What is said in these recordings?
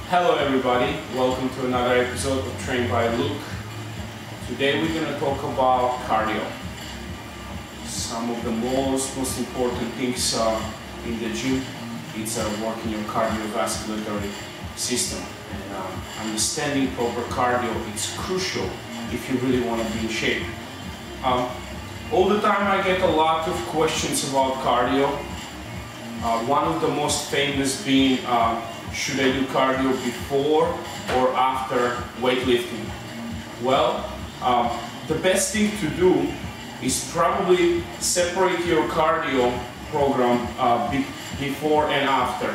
Hello everybody, welcome to another episode of Trained by Luke. Today we're going to talk about cardio. Some of the most important things in the gym, it's working your cardiovascular system. And understanding proper cardio is crucial if you really want to be in shape. All the time I get a lot of questions about cardio. One of the most famous being, should I do cardio before or after weightlifting? Well, the best thing to do is probably separate your cardio program before and after,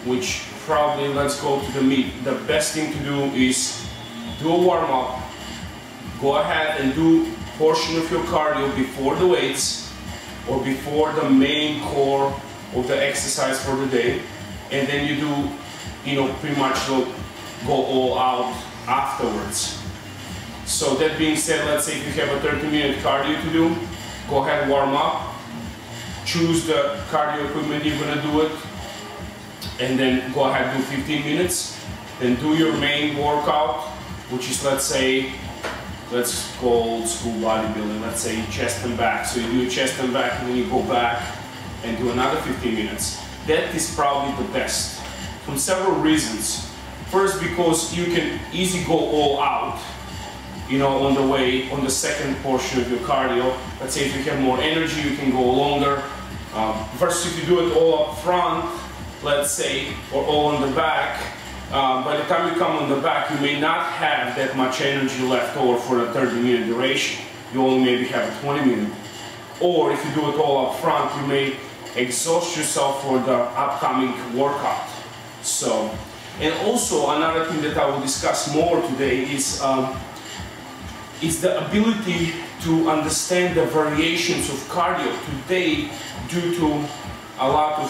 which probably, let's go to the meat. The best thing to do is do a warm-up, go ahead and do a portion of your cardio before the weights or before the main core of the exercise for the day, and then you do, pretty much go all out afterwards. So that being said, let's say if you have a 30-minute cardio to do, go ahead, warm up, choose the cardio equipment you're gonna do it, and then go ahead, do 15 minutes, then do your main workout, which is, let's go old school bodybuilding, let's say chest and back. So you do chest and back, and then you go back and do another 15 minutes. That is probably the best, from several reasons. First, because you can easily go all out, on the second portion of your cardio. Let's say if you have more energy, you can go longer. Versus if you do it all up front, let's say, or all on the back, by the time you come on the back, you may not have that much energy left over for a 30-minute duration. You only maybe have a 20-minute. Or if you do it all up front, you may exhaust yourself for the upcoming workout. So, and also another thing that I will discuss more today is the ability to understand the variations of cardio. Today, due to a lot of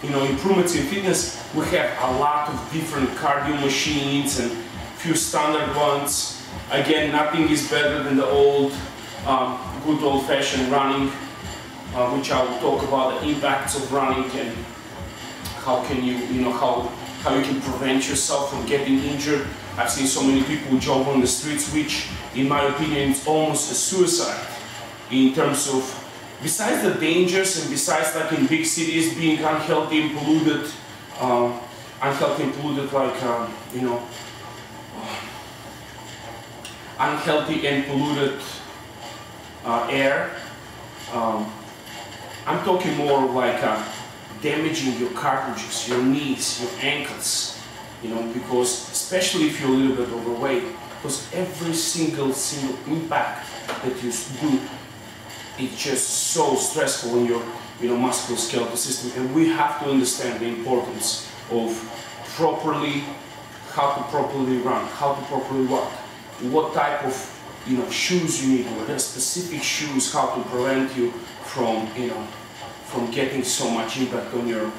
improvements in fitness, we have a lot of different cardio machines and few standard ones. Again, nothing is better than the old, good old-fashioned running, which I will talk about the impacts of running and how can you, how you can prevent yourself from getting injured. I've seen so many people jog on the streets, which, in my opinion, is almost a suicide in terms of, besides the dangers and besides like in big cities being unhealthy and polluted, unhealthy and polluted air. I'm talking more like damaging your cartilages, your knees, your ankles, because especially if you're a little bit overweight, because every single impact that you do, it's just so stressful in your musculoskeletal system, and we have to understand the importance of how to properly run, how to properly walk, what type of shoes you need to wear. There are specific shoes how to prevent you from getting so much impact on your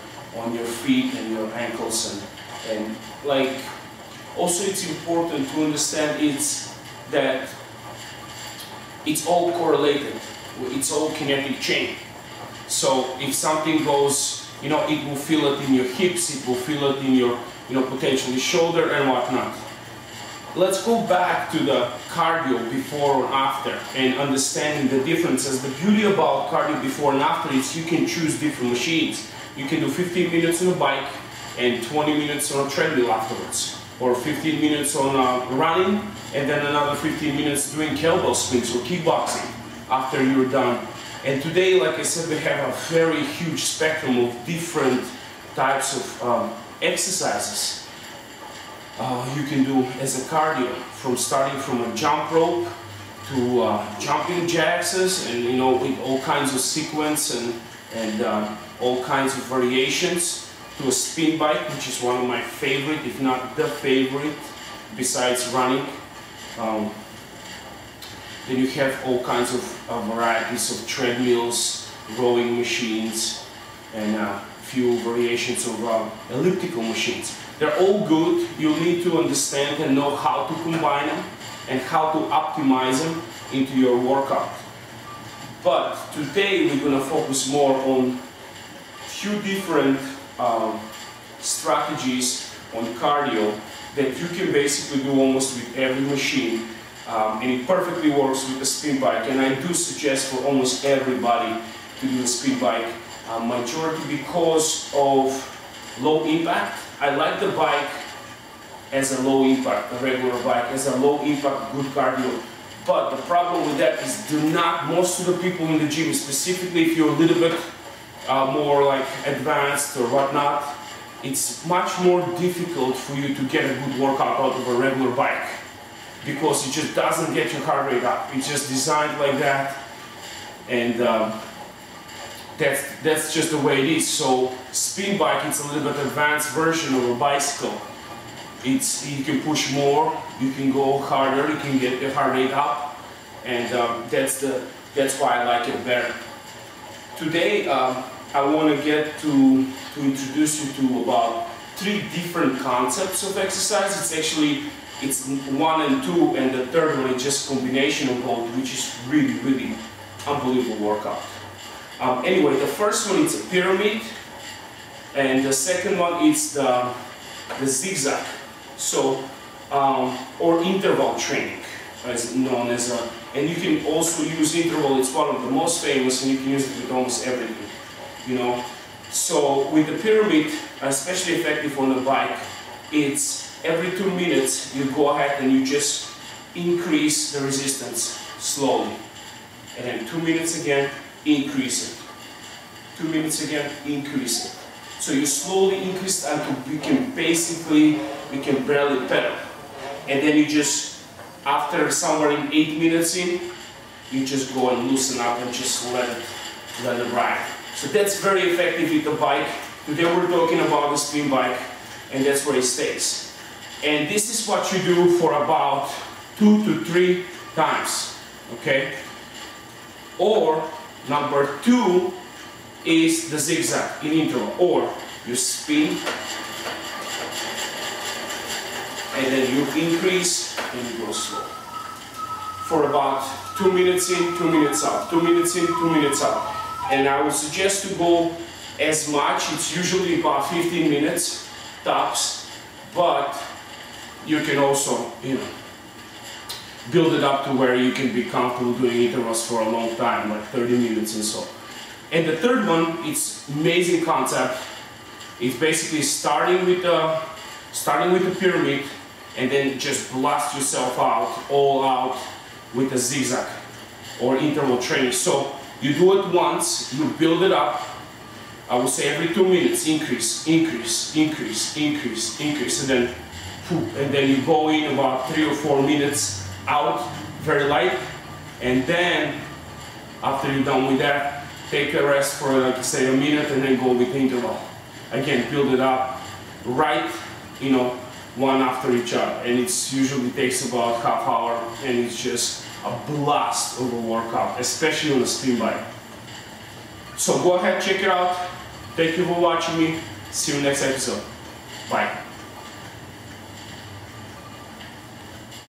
feet and your ankles, and like also it's important to understand that it's all correlated. It's all kinetic chain. So if something goes, it will feel it in your hips, it will feel it in your, potentially shoulder and whatnot. Let's go back to the cardio before and after and understanding the differences. The beauty about cardio before and after is you can choose different machines. You can do 15 minutes on a bike and 20 minutes on a treadmill afterwards. Or 15 minutes on running and then another 15 minutes doing kettlebell swings or kickboxing after you're done. And today, like I said, we have a very huge spectrum of different types of exercises you can do as a cardio, starting from a jump rope to jumping jacks, and with all kinds of sequence and all kinds of variations, to a spin bike, which is one of my favorite, if not the favorite, besides running. Then you have all kinds of varieties of treadmills, rowing machines, and a few variations of elliptical machines. They're all good. You'll need to understand and know how to combine them and how to optimize them into your workout. But today we're going to focus more on a few different strategies on cardio that you can basically do almost with every machine, and it perfectly works with the spin bike. And I do suggest for almost everybody to do a spin bike, majority because of low impact. I like the bike as a low impact, a regular bike, as a low impact, good cardio. But the problem with that is most of the people in the gym, specifically if you're a little bit more like advanced or whatnot, it's much more difficult for you to get a good workout out of a regular bike because it just doesn't get your heart rate up. It's just designed like that, and that's just the way it is. So spin bike, it's a little bit advanced version of a bicycle. You can push more, you can go harder, you can get the heart rate up, and that's why I like it better. Today I want to get to introduce you to about 3 different concepts of exercise. It's 1 and 2, and the third one is just combination of both, which is really unbelievable workout. Anyway, the first one is a pyramid, and the second one is the zigzag. So, or interval training, as known as and you can also use interval. It's one of the most famous, and you can use it with almost everything, you know. So with the pyramid, especially effective on the bike, it's every 2 minutes you go ahead and you just increase the resistance slowly, and then 2 minutes again, increase it. 2 minutes again, increase it. So you slowly increase it until you can barely pedal. And then you just, after somewhere in 8 minutes in, you just go and loosen up and just let it ride. So that's very effective with the bike. Today we're talking about the spin bike, and that's where it stays. And this is what you do for about 2 to 3 times, okay? Or number 2 is the zigzag in interval, or you spin and then you increase and you go slow for about 2 minutes in, 2 minutes out, 2 minutes in, 2 minutes out. And I would suggest to go as much. It's usually about 15 minutes tops, but you can also, build it up to where you can be comfortable doing intervals for a long time, like 30 minutes and so. And the third one, it's amazing concept. It's basically starting with the pyramid, and then just blast yourself all out with a zigzag or interval training. So you do it once, you build it up. I would say every 2 minutes, increase, increase, increase, increase, increase, and then poof, and then you go in about 3 or 4 minutes out, very light, and then after you're done with that, take a rest for, like say, a minute, and then go with interval. Again, build it up, right, one after each other, and it usually takes about half hour, and it's just a blast of a workout, especially on a spin bike. So go ahead, check it out. Thank you for watching me. See you next episode. Bye.